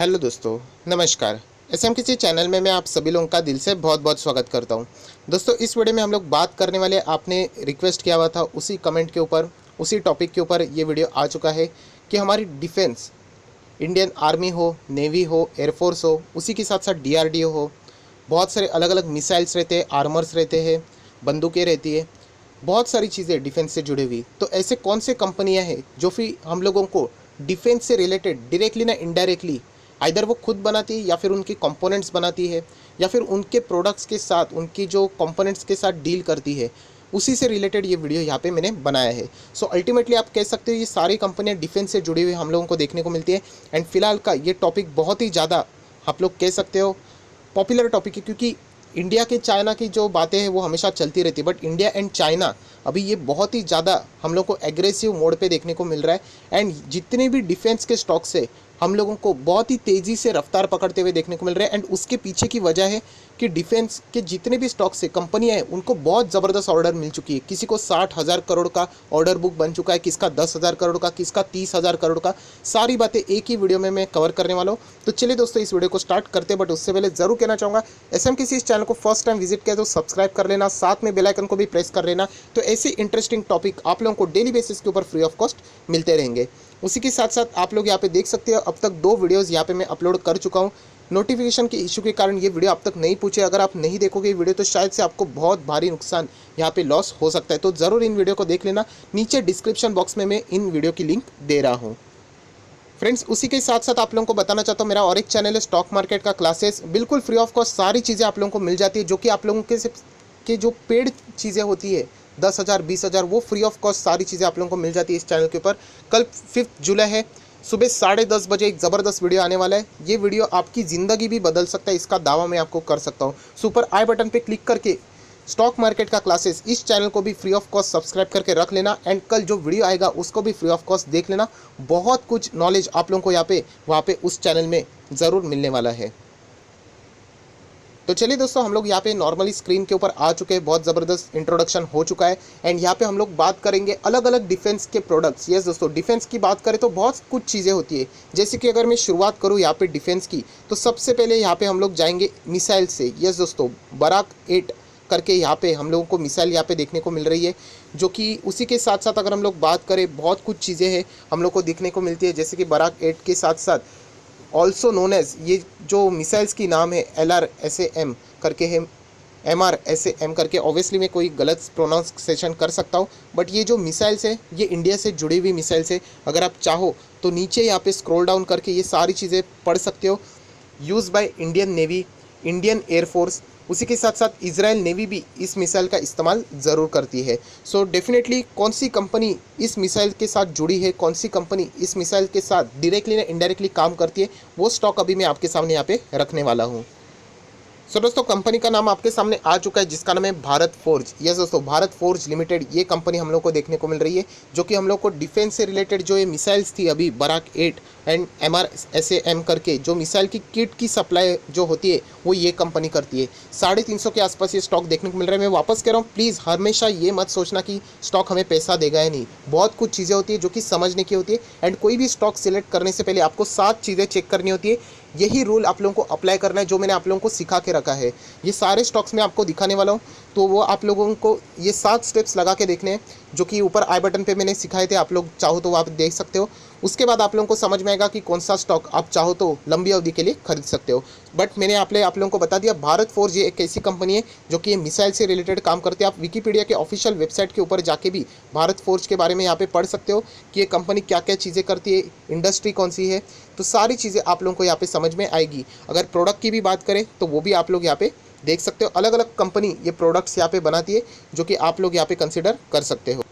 Hello दोस्तों, नमस्कार। SMKC channel में मैं आप सभी लोगों का दिल से बहुत बहुत स्वागत करता हूं। दोस्तों, इस वीडियो में हम लोग बात करने वाले, आपने रिक्वेस्ट किया हुआ था उसी कमेंट के ऊपर, उसी टॉपिक के ऊपर ये वीडियो आ चुका है कि हमारी डिफेंस, इंडियन आर्मी हो, नेवी हो, एयरफोर्स हो, उसी के साथ साथ डीआरडीओ हो, बहुत सारे अलग अलग मिसाइल्स रहते हैं, आर्मर्स रहते हैं, बंदूकें रहती है, बहुत सारी चीज़ें डिफेंस से जुड़ी हुई। तो ऐसे कौन से कंपनियां हैं जो फिर हम लोगों को डिफेंस से रिलेटेड डायरेक्टली ना इनडायरेक्टली, आइदर वो खुद बनाती है या फिर उनकी कंपोनेंट्स बनाती है या फिर उनके प्रोडक्ट्स के साथ, उनकी जो कंपोनेंट्स के साथ डील करती है, उसी से रिलेटेड ये वीडियो यहाँ पे मैंने बनाया है। सो अल्टीमेटली आप कह सकते हो ये सारी कंपनियां डिफेंस से जुड़ी हुई हम लोगों को देखने को मिलती है। एंड फिलहाल का ये टॉपिक बहुत ही ज़्यादा, आप लोग कह सकते हो, पॉपुलर टॉपिक है, क्योंकि इंडिया के चाइना की जो बातें हैं वो हमेशा चलती रहती है, बट इंडिया एंड चाइना अभी ये बहुत ही ज़्यादा हम लोग को एग्रेसिव मोड पे देखने को मिल रहा है। एंड जितने भी डिफेंस के स्टॉक्स है हम लोगों को बहुत ही तेज़ी से रफ्तार पकड़ते हुए देखने को मिल रहे हैं। एंड उसके पीछे की वजह है कि डिफेंस के जितने भी स्टॉक्स है, कंपनियां हैं, उनको बहुत ज़बरदस्त ऑर्डर मिल चुकी है। किसी को 60,000 करोड़ का ऑर्डर बुक बन चुका है, किसका 10,000 करोड़ का, किसका 30,000 करोड़ का। सारी बातें एक ही वीडियो में मैं कवर करने वाला हूँ। तो चलिए दोस्तों, इस वीडियो को स्टार्ट करते हैं। बट उससे पहले ज़रूर कहना चाहूँगा, एसएमकेसी इस चैनल को फर्स्ट टाइम विजिट किया तो सब्सक्राइब कर लेना, साथ में बेल आइकन को भी प्रेस कर लेना। तो ऐसे इंटरेस्टिंग टॉपिक आप लोगों को डेली बेसिस के ऊपर फ्री ऑफ कॉस्ट मिलते रहेंगे। उसी के साथ साथ आप लोग यहाँ पे देख सकते हो, अब तक 2 वीडियोस यहाँ पे मैं अपलोड कर चुका हूँ। नोटिफिकेशन के इशू के कारण ये वीडियो आप तक नहीं पूछे, अगर आप नहीं देखोगे ये वीडियो तो शायद से आपको बहुत भारी नुकसान यहाँ पे लॉस हो सकता है। तो ज़रूर इन वीडियो को देख लेना, नीचे डिस्क्रिप्शन बॉक्स में मैं इन वीडियो की लिंक दे रहा हूँ। फ्रेंड्स, उसी के साथ साथ आप लोगों को बताना चाहता हूँ, मेरा और एक चैनल है स्टॉक मार्केट का क्लासेस, बिल्कुल फ्री ऑफ कॉस्ट सारी चीज़ें आप लोगों को मिल जाती है, जो कि आप लोगों के जो पेड चीज़ें होती है 10,000 20,000, वो फ्री ऑफ कॉस्ट सारी चीज़ें आप लोगों को मिल जाती है इस चैनल के ऊपर। कल 5 जुलाई है, सुबह 10:30 बजे एक ज़बरदस्त वीडियो आने वाला है। ये वीडियो आपकी ज़िंदगी भी बदल सकता है, इसका दावा मैं आपको कर सकता हूँ। सुपर आई बटन पे क्लिक करके स्टॉक मार्केट का क्लासेस इस चैनल को भी फ्री ऑफ कॉस्ट सब्सक्राइब करके रख लेना। एंड कल जो वीडियो आएगा उसको भी फ्री ऑफ कॉस्ट देख लेना। बहुत कुछ नॉलेज आप लोगों को यहाँ पे वहाँ पे उस चैनल में ज़रूर मिलने वाला है। तो चलिए दोस्तों, हम लोग यहाँ पे नॉर्मली स्क्रीन के ऊपर आ चुके हैं, बहुत ज़बरदस्त इंट्रोडक्शन हो चुका है। एंड यहाँ पे हम लोग बात करेंगे अलग अलग डिफेंस के प्रोडक्ट्स। यस दोस्तों, डिफेंस की बात करें तो बहुत कुछ चीज़ें होती है। जैसे कि अगर मैं शुरुआत करूँ यहाँ पे डिफेंस की, तो सबसे पहले यहाँ पे हम लोग जाएंगे मिसाइल से। यस दोस्तों, बराक 8 करके यहाँ पे हम लोगों को मिसाइल यहाँ पे देखने को मिल रही है, जो कि उसी के साथ साथ अगर हम लोग बात करें, बहुत कुछ चीज़ें हैं हम लोग को देखने को मिलती है। जैसे कि बराक 8 के साथ साथ ऑल्सो नोन एज, ये जो मिसाइल्स की नाम है LRSAM करके है, MRSAM करके, ऑब्वियसली मैं कोई गलत प्रोनाउंसिएशन कर सकता हूँ, बट ये जो मिसाइल्स है ये इंडिया से जुड़ी हुई मिसाइल्स है। अगर आप चाहो तो नीचे यहाँ पे स्क्रॉल डाउन करके ये सारी चीज़ें पढ़ सकते हो। Use by Indian navy, Indian air force, उसी के साथ साथ इजराइल नेवी भी इस मिसाइल का इस्तेमाल ज़रूर करती है। सो डेफिनेटली कौन सी कंपनी इस मिसाइल के साथ जुड़ी है, कौन सी कंपनी इस मिसाइल के साथ डायरेक्टली या इनडायरेक्टली काम करती है, वो स्टॉक अभी मैं आपके सामने यहाँ पे रखने वाला हूँ। सो दोस्तों, कंपनी का नाम आपके सामने आ चुका है, जिसका नाम है भारत फोर्ज। यस दोस्तों, भारत फोर्ज लिमिटेड ये कंपनी हम लोग को देखने को मिल रही है, जो कि हम लोग को डिफेंस से रिलेटेड जो ये मिसाइल्स थी अभी बराक 8 एंड MRSAM करके, जो मिसाइल की किट की सप्लाई जो होती है वो ये कंपनी करती है। 350 के आसपास ये स्टॉक देखने को मिल रहा है। मैं वापस कह रहा हूँ, प्लीज़ हमेशा ये मत सोचना कि स्टॉक हमें पैसा देगा या नहीं। बहुत कुछ चीज़ें होती है जो कि समझने की होती है। एंड कोई भी स्टॉक सिलेक्ट करने से पहले आपको 7 चीज़ें चेक करनी होती है। यही रूल आप लोगों को अप्लाई करना है, जो मैंने आप लोगों को सिखा के रखा है। ये सारे स्टॉक्स मैं आपको दिखाने वाला हूँ, तो वो आप लोगों को ये 7 स्टेप्स लगा के देखने हैं, जो कि ऊपर आई बटन पे मैंने सिखाए थे। आप लोग चाहो तो आप देख सकते हो। उसके बाद आप लोगों को समझ में आएगा कि कौन सा स्टॉक आप चाहो तो लंबी अवधि के लिए खरीद सकते हो। बट मैंने आप लोगों को बता दिया, भारत फोर्ज ये एक ऐसी कंपनी है जो कि मिसाइल से रिलेटेड काम करती है। आप विकीपीडिया के ऑफिशियल वेबसाइट के ऊपर जाके भी भारत फोर्ज के बारे में यहाँ पे पढ़ सकते हो कि ये कंपनी क्या क्या चीज़ें करती है, इंडस्ट्री कौन सी है। तो सारी चीज़ें आप लोगों को यहाँ पे समझ में आएगी। अगर प्रोडक्ट की भी बात करें तो वो भी आप लोग यहाँ पे देख सकते हो। अलग अलग कंपनी ये प्रोडक्ट्स यहाँ पे बनाती है, जो कि आप लोग यहाँ पे कंसिडर कर सकते हो।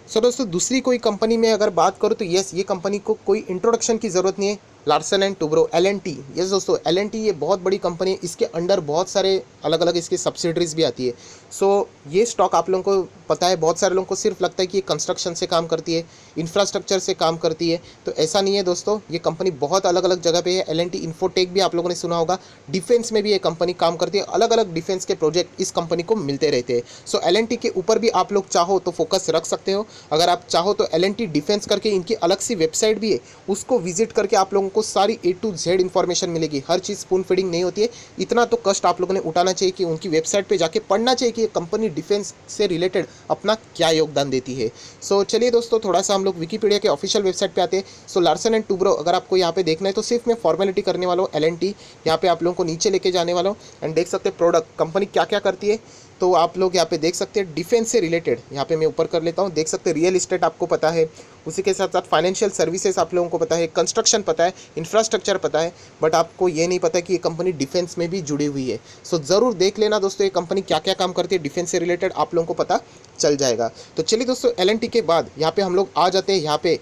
सो दोस्तों, दूसरी कोई कंपनी में अगर बात करूँ तो यस, ये कंपनी को कोई इंट्रोडक्शन की ज़रूरत नहीं है, Larsen and Toubro, LNT। Yes दोस्तों, LNT ये बहुत बड़ी कंपनी है, इसके अंडर बहुत सारे अलग अलग इसके सब्सिडरीज भी आती है। सो ये स्टॉक आप लोगों को पता है, बहुत सारे लोगों को सिर्फ लगता है कि ये कंस्ट्रक्शन से काम करती है, इंफ्रास्ट्रक्चर से काम करती है, तो ऐसा नहीं है दोस्तों। ये कंपनी बहुत अलग अलग जगह पे है। L&T इन्फोटेक भी आप लोगों ने सुना होगा, डिफेंस में भी ये कंपनी काम करती है। अलग अलग डिफेंस के प्रोजेक्ट इस कंपनी को मिलते रहते हैं। सो L&T के ऊपर भी आप लोग चाहो तो फोकस रख सकते हो। अगर आप चाहो तो L&T डिफेंस करके इनकी अलग सी वेबसाइट भी है, उसको विजिट करके आप लोगों को सारी A to Z इन्फॉर्मेशन मिलेगी। हर चीज़ स्पून फीडिंग नहीं होती है। इतना तो कष्ट आप लोगों ने उठाना चाहिए कि उनकी वेबसाइट पे जाके पढ़ना चाहिए कि ये कंपनी डिफेंस से रिलेटेड अपना क्या योगदान देती है। सो चलिए दोस्तों, थोड़ा सा हम लोग विकीपीडिया के ऑफिशियल वेबसाइट पे आते हैं। सो लार्सन एंड टुब्रो अगर आपको यहाँ पे देखना है तो सिर्फ मैं फॉर्मेलिटी करने वाला हूँ। L&T यहाँ पे आप लोगों को नीचे लेके जाने वाला हूँ एंड देख सकते हैं प्रोडक्ट कंपनी क्या क्या करती है। तो आप लोग यहाँ पे देख सकते हैं डिफेंस से रिलेटेड, यहाँ पे मैं ऊपर कर लेता हूँ, देख सकते हैं रियल इस्टेट आपको पता है, उसी के साथ साथ फाइनेंशियल सर्विसेज आप लोगों को पता है, कंस्ट्रक्शन पता है, इंफ्रास्ट्रक्चर पता है, बट आपको ये नहीं पता कि ये कंपनी डिफेंस में भी जुड़ी हुई है। सो ज़रूर देख लेना दोस्तों, ये कंपनी क्या क्या काम करती है डिफेंस से रिलेटेड, आप लोगों को पता चल जाएगा। तो चलिए दोस्तों, L&T के बाद यहाँ पे हम लोग आ जाते हैं। यहाँ पे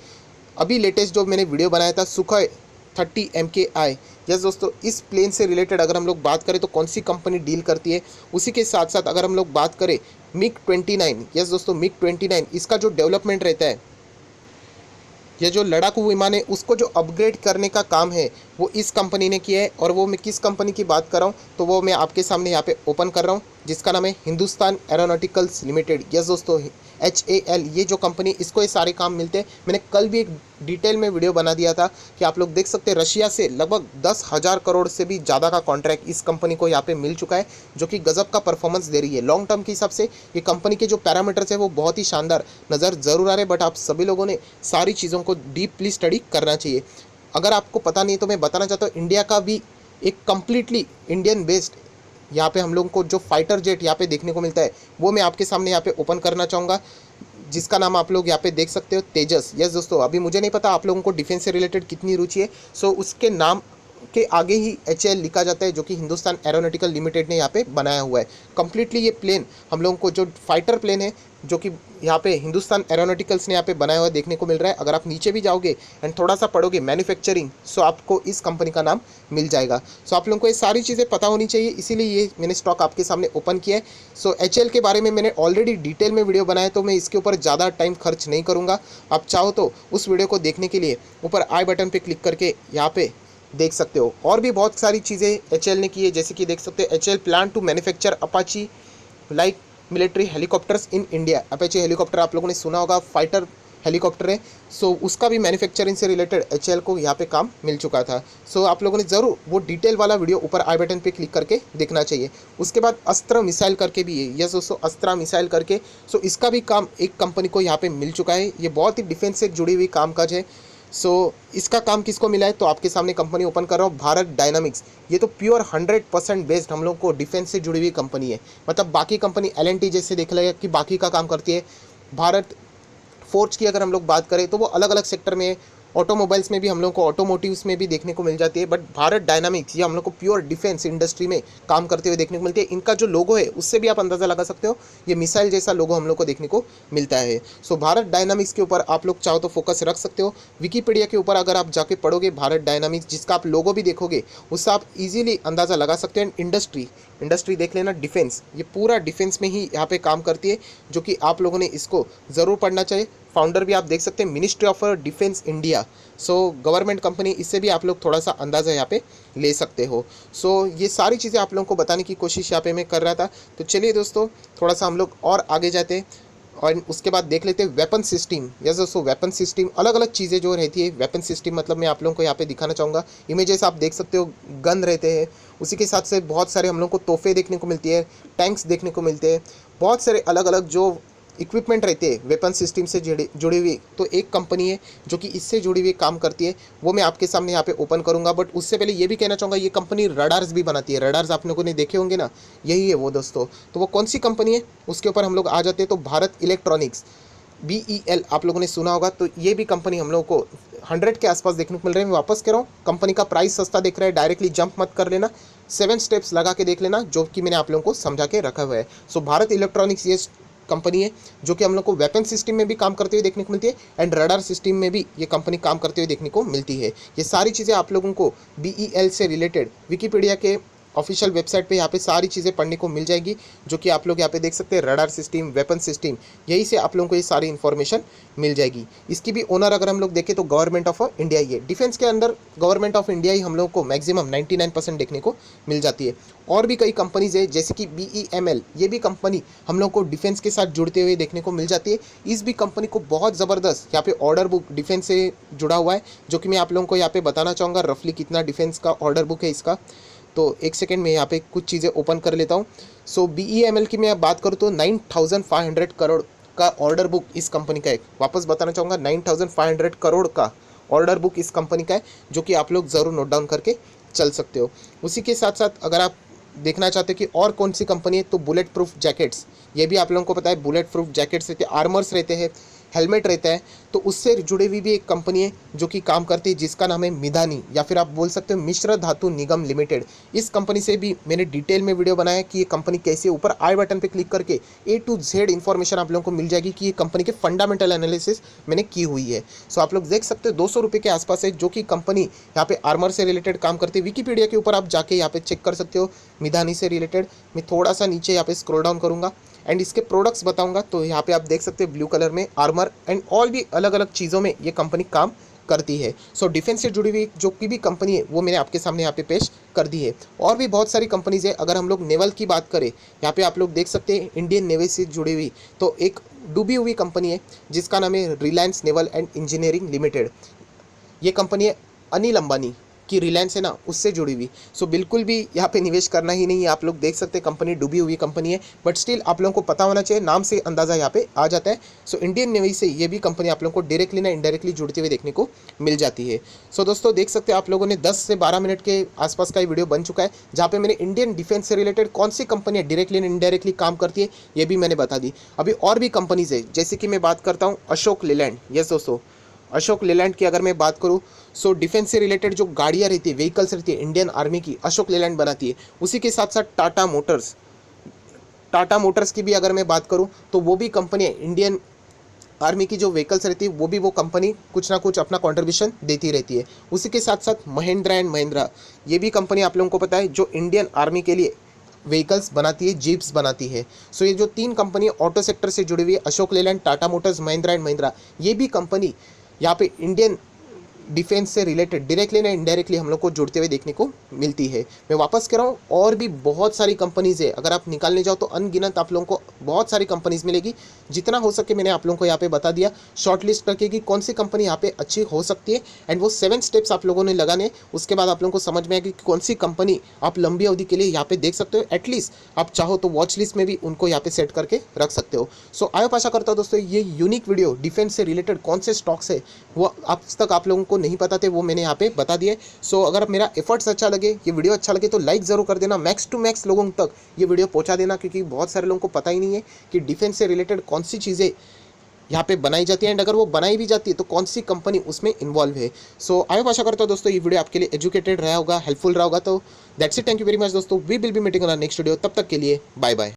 अभी लेटेस्ट जो मैंने वीडियो बनाया था सुखोई 30 MKI, यस दोस्तों, इस प्लेन से रिलेटेड अगर हम लोग बात करें तो कौन सी कंपनी डील करती है। उसी के साथ साथ अगर हम लोग बात करें MiG-29, यस दोस्तों, MiG-29 इसका जो डेवलपमेंट रहता है, ये जो लड़ाकू विमान है उसको जो अपग्रेड करने का काम है वो इस कंपनी ने किया है। और वो मैं किस कंपनी की बात कर रहा हूँ तो वो मैं आपके सामने यहाँ पे ओपन कर रहा हूँ, जिसका नाम है हिंदुस्तान एरोनॉटिकल्स लिमिटेड। यस दोस्तों, HAL, ये जो कंपनी, इसको ये सारे काम मिलते हैं। मैंने कल भी एक डिटेल में वीडियो बना दिया था कि आप लोग देख सकते हैं रशिया से लगभग 10,000 करोड़ से भी ज़्यादा का कॉन्ट्रैक्ट इस कंपनी को यहाँ पे मिल चुका है, जो कि गजब का परफॉर्मेंस दे रही है। लॉन्ग टर्म के हिसाब से ये कंपनी के जो पैरामीटर्स है वो बहुत ही शानदार नज़र ज़रूर आ रहे हैं, बट आप सभी लोगों ने सारी चीज़ों को डीपली स्टडी करना चाहिए। अगर आपको पता नहीं तो मैं बताना चाहता हूँ, इंडिया का भी एक कम्प्लीटली इंडियन बेस्ड यहाँ पे हम लोगों को जो फाइटर जेट यहाँ पे देखने को मिलता है वो मैं आपके सामने यहाँ पे ओपन करना चाहूँगा, जिसका नाम आप लोग यहाँ पे देख सकते हो, तेजस। यस दोस्तों, अभी मुझे नहीं पता आप लोगों को डिफेंस से रिलेटेड कितनी रुचि है। सो उसके नाम के आगे ही HAL लिखा जाता है, जो कि हिंदुस्तान एरोनॉटिकल लिमिटेड ने यहाँ पे बनाया हुआ है। कम्प्लीटली ये प्लेन हम लोगों को जो फाइटर प्लेन है जो कि यहाँ पे हिंदुस्तान एरोनॉटिकल्स ने यहाँ पे बनाया हुआ देखने को मिल रहा है। अगर आप नीचे भी जाओगे एंड थोड़ा सा पढ़ोगे मैन्युफैक्चरिंग, सो आपको इस कंपनी का नाम मिल जाएगा। सो आप लोगों को ये सारी चीज़ें पता होनी चाहिए, इसीलिए ये मैंने स्टॉक आपके सामने ओपन किया है। सो HAL के बारे में मैंने ऑलरेडी डिटेल में वीडियो बनाया, तो मैं इसके ऊपर ज़्यादा टाइम खर्च नहीं करूँगा। आप चाहो तो उस वीडियो को देखने के लिए ऊपर आई बटन पर क्लिक करके यहाँ पे देख सकते हो। और भी बहुत सारी चीज़ें HAL ने की है, जैसे कि देख सकते हैं HAL plan to manufacture Apache like military helicopters in India. Apache helicopter आप लोगों ने सुना होगा, फाइटर हेलीकॉप्टर है। सो उसका भी मैन्युफैक्चरिंग से रिलेटेड HAL को यहाँ पे काम मिल चुका था। सो आप लोगों ने ज़रूर वो डिटेल वाला वीडियो ऊपर आई बटन पे क्लिक करके देखना चाहिए। उसके बाद अस्त्र मिसाइल करके भी है, यस दोस्तों, अस्त्र मिसाइल करके। सो इसका भी काम एक कंपनी को यहाँ पे मिल चुका है। ये बहुत ही डिफेंस से जुड़ी हुई कामकाज है। सो इसका काम किसको मिला है तो आपके सामने कंपनी ओपन कर रहा हूँ, भारत डायनामिक्स। ये तो प्योर 100% बेस्ड हम लोग को डिफेंस से जुड़ी हुई कंपनी है। मतलब बाकी कंपनी L&T जैसे देख लेगा कि बाकी का काम करती है। भारत फोर्ज की अगर हम लोग बात करें तो वो अलग अलग सेक्टर में, ऑटोमोबाइल्स में भी हम लोग को, ऑटोमोटिव्स में भी देखने को मिल जाती है। बट भारत डायनामिक्स ये हम लोग को प्योर डिफेंस इंडस्ट्री में काम करते हुए देखने को मिलती है। इनका जो लोगो है उससे भी आप अंदाज़ा लगा सकते हो, ये मिसाइल जैसा लोगो हम लोग को देखने को मिलता है। सो भारत डायनामिक्स के ऊपर आप लोग चाहो तो फोकस रख सकते हो। विकीपीडिया के ऊपर अगर आप जाके पढ़ोगे भारत डायनामिक्स, जिसका आप लोगो भी देखोगे, उससे आप इजीली अंदाज़ा लगा सकते हैं। इंडस्ट्री देख लेना, डिफेंस, ये पूरा डिफेंस में ही यहाँ पे काम करती है, जो कि आप लोगों ने इसको ज़रूर पढ़ना चाहिए। फाउंडर भी आप देख सकते हैं, ministry of defence India. So government company, इससे भी आप लोग थोड़ा सा अंदाज़ा यहाँ पे ले सकते हो। सो ये सारी चीज़ें आप लोगों को बताने की कोशिश यहाँ पे मैं कर रहा था। तो चलिए दोस्तों, थोड़ा सा हम लोग और आगे जाते हैं और उसके बाद देख लेते हैं वेपन सिस्टम। यस दोस्तों, वेपन सिस्टम अलग अलग चीज़ें जो रहती है। वेपन सिस्टम मतलब मैं आप लोगों को यहाँ पे दिखाना चाहूँगा, इमेजेस आप देख सकते हो, गन रहते हैं, उसी के साथ से बहुत सारे हम लोग को तोहफे देखने को मिलती है, टैंक्स देखने को मिलते हैं, बहुत सारे अलग अलग जो इक्विपमेंट रहते हैं वेपन सिस्टम से जुड़ी हुई। तो एक कंपनी है जो कि इससे जुड़ी हुई काम करती है, वो मैं आपके सामने यहाँ पे ओपन करूँगा। बट उससे पहले ये भी कहना चाहूँगा, ये कंपनी रडार्स भी बनाती है। रडार्स आप लोगों ने देखे होंगे ना, यही है वो दोस्तों। तो वो कौन सी कंपनी है उसके ऊपर हम लोग आ जाते हैं। तो भारत इलेक्ट्रॉनिक्स, BEL आप लोगों ने सुना होगा। तो ये भी कंपनी हम लोग को 100 के आसपास देखने को मिल रहा है। मैं वापस कह रहा हूँ, कंपनी का प्राइस सस्ता दिख रहा है, डायरेक्टली जंप मत कर लेना, 7 स्टेप्स लगा के देख लेना, जो कि मैंने आप लोगों को समझा के रखा हुआ है। सो भारत इलेक्ट्रॉनिक्स ये कंपनी है जो कि हम लोग को वेपन सिस्टम में भी काम करते हुए देखने को मिलती है एंड रडार सिस्टम में भी ये कंपनी काम करते हुए देखने को मिलती है। ये सारी चीज़ें आप लोगों को BEL से रिलेटेड विकीपीडिया के ऑफिशियल वेबसाइट पे यहाँ पे सारी चीज़ें पढ़ने को मिल जाएगी, जो कि आप लोग यहाँ पे देख सकते हैं, रडार सिस्टम, वेपन सिस्टम, यही से आप लोगों को ये सारी इन्फॉर्मेशन मिल जाएगी। इसकी भी ओनर अगर हम लोग देखें तो गवर्नमेंट ऑफ इंडिया ही है। डिफेंस के अंदर गवर्नमेंट ऑफ इंडिया ही हम लोग को मैक्सिमम 99% देखने को मिल जाती है। और भी कई कंपनीज है जैसे कि BEML, ये भी कंपनी हम लोग को डिफेंस के साथ जुड़ते हुए देखने को मिल जाती है। इस भी कंपनी को बहुत ज़बरदस्त यहाँ पे ऑर्डर बुक डिफेंस से जुड़ा हुआ है, जो कि मैं आप लोगों को यहाँ पे बताना चाहूँगा रफली कितना डिफेंस का ऑर्डर बुक है इसका। तो एक सेकेंड में यहाँ पे कुछ चीज़ें ओपन कर लेता हूँ। सो BEML की मैं बात करूँ तो 9,500 करोड़ का ऑर्डर बुक इस कंपनी का है। वापस बताना चाहूँगा 9,500 करोड़ का ऑर्डर बुक इस कंपनी का है, जो कि आप लोग ज़रूर नोट डाउन करके चल सकते हो। उसी के साथ साथ अगर आप देखना चाहते हो कि और कौन सी कंपनी है, तो बुलेट प्रूफ जैकेट्स, ये भी आप लोगों को पता है बुलेट प्रूफ जैकेट्स रहते हैं, आर्मर्स रहते हैं, हेलमेट रहता है, तो उससे जुड़े हुई भी एक कंपनी है जो कि काम करती है, जिसका नाम है मिधानी, या फिर आप बोल सकते हो मिश्र धातु निगम लिमिटेड। इस कंपनी से भी मैंने डिटेल में वीडियो बनाया कि ये कंपनी कैसे, ऊपर आई बटन पे क्लिक करके A to Z इन्फॉर्मेशन आप लोगों को मिल जाएगी कि ये कंपनी के फंडामेंटल एनालिसिस मैंने की हुई है। सो आप लोग देख सकते हो 200 रुपये के आसपास है, जो कि कंपनी यहाँ पे आर्मर से रिलेटेड काम करती है। विकीपीडिया के ऊपर आप जाके यहाँ पे चेक कर सकते हो मिधानी से रिलेटेड। मैं थोड़ा सा नीचे यहाँ पे स्क्रॉल डाउन करूँगा एंड इसके प्रोडक्ट्स बताऊंगा, तो यहाँ पे आप देख सकते हैं ब्लू कलर में आर्मर एंड और भी अलग अलग चीज़ों में ये कंपनी काम करती है। सो डिफेंस से जुड़ी हुई जो की भी कंपनी है वो मैंने आपके सामने यहाँ पे पेश कर दी है। और भी बहुत सारी कंपनीज है। अगर हम लोग नेवल की बात करें, यहाँ पे आप लोग देख सकते हैं इंडियन नेवी से जुड़ी हुई तो एक डूबी हुई कंपनी है जिसका नाम है Reliance naval and engineering limited. ये कंपनी है अनिल अंबानी की, रिलायंस है ना उससे जुड़ी हुई। सो बिल्कुल भी यहाँ पे निवेश करना ही नहीं है। आप लोग देख सकते हैं कंपनी डूबी हुई कंपनी है, बट स्टिल आप लोगों को पता होना चाहिए, नाम से अंदाज़ा यहाँ पे आ जाता है। सो इंडियन नेवी से ये भी कंपनी आप लोगों को डायरेक्टली ना इनडायरेक्टली जुड़ती हुई देखने को मिल जाती है। सो दोस्तों देख सकते हैं आप लोगों ने 10 से 12 मिनट के आसपास का ये वीडियो बन चुका है, जहाँ पे मैंने इंडियन डिफेंस से रिलेटेड कौन सी कंपनियाँ डायरेक्टली एंड इनडायरेक्टली काम करती है ये भी मैंने बता दी। अभी और भी कंपनीज है, जैसे कि मैं बात करता हूँ अशोक लेलैंड। यस दोस्तों, अशोक लेलैंड की अगर मैं बात करूं, सो डिफेंस से रिलेटेड जो गाड़ियां रहती है, व्हीकल्स रहती है इंडियन आर्मी की, अशोक लेलैंड बनाती है। उसी के साथ साथ टाटा मोटर्स की भी अगर मैं बात करूं तो वो भी कंपनी है, इंडियन आर्मी की जो व्हीकल्स रहती है वो भी वो कंपनी कुछ ना कुछ अपना कंट्रीब्यूशन देती रहती है। उसी के साथ साथ महिंद्रा एंड महिंद्रा, ये भी कंपनी आप लोगों को पता है जो इंडियन आर्मी के लिए व्हीकल्स बनाती है, जीप्स बनाती है। सो ये जो 3 कंपनी ऑटो सेक्टर से जुड़ी हुई है, अशोक लेलैंड, टाटा मोटर्स, महिंद्रा एंड महिंद्रा, ये भी कंपनी यहाँ पे इंडियन डिफेंस से रिलेटेड डायरेक्टली ना इनडायरेक्टली हम लोग को जुड़ते हुए देखने को मिलती है। मैं वापस कह रहा हूँ और भी बहुत सारी कंपनीज है, अगर आप निकालने जाओ तो अनगिनत आप लोगों को बहुत सारी कंपनीज मिलेगी। जितना हो सके मैंने आप लोगों को यहाँ पे बता दिया शॉर्ट लिस्ट करके कि कौन सी कंपनी यहाँ पे अच्छी हो सकती है, एंड वो 7 स्टेप्स आप लोगों ने लगाने, उसके बाद आप लोगों को समझ में आएगी कि कौन सी कंपनी आप लंबी अवधि के लिए यहाँ पे देख सकते हो। एटलीस्ट आप चाहो तो वॉच लिस्ट में भी उनको यहाँ पे सेट करके रख सकते हो। सो आई होप आशा करता हूँ दोस्तों ये यूनिक वीडियो डिफेंस से रिलेटेड कौन से स्टॉक्स है वो अब तक आप लोगों को नहीं पता थे, वो मैंने यहाँ पे बता दिए। सो अगर मेरा एफर्ट्स अच्छा लगे, ये वीडियो अच्छा लगे तो लाइक ज़रूर कर देना, मैक्स टू मैक्स लोगों तक ये वीडियो पहुँचा देना, क्योंकि बहुत सारे लोगों को पता ही नहीं है कि डिफेंस से रिलेटेड कौन सी चीज़ें यहाँ पे बनाई जाती है, एंड अगर वो बनाई भी जाती है तो कौन सी कंपनी उसमें इन्वॉल्व है। सो आई होप आशा करता हूँ दोस्तों ये वीडियो आपके लिए एजुकेटेड रहा होगा, हेल्पफुल रहा होगा। तो that's it, thank you very much दोस्तों, we will be meeting on next video. तब तक के लिए बाय बाय।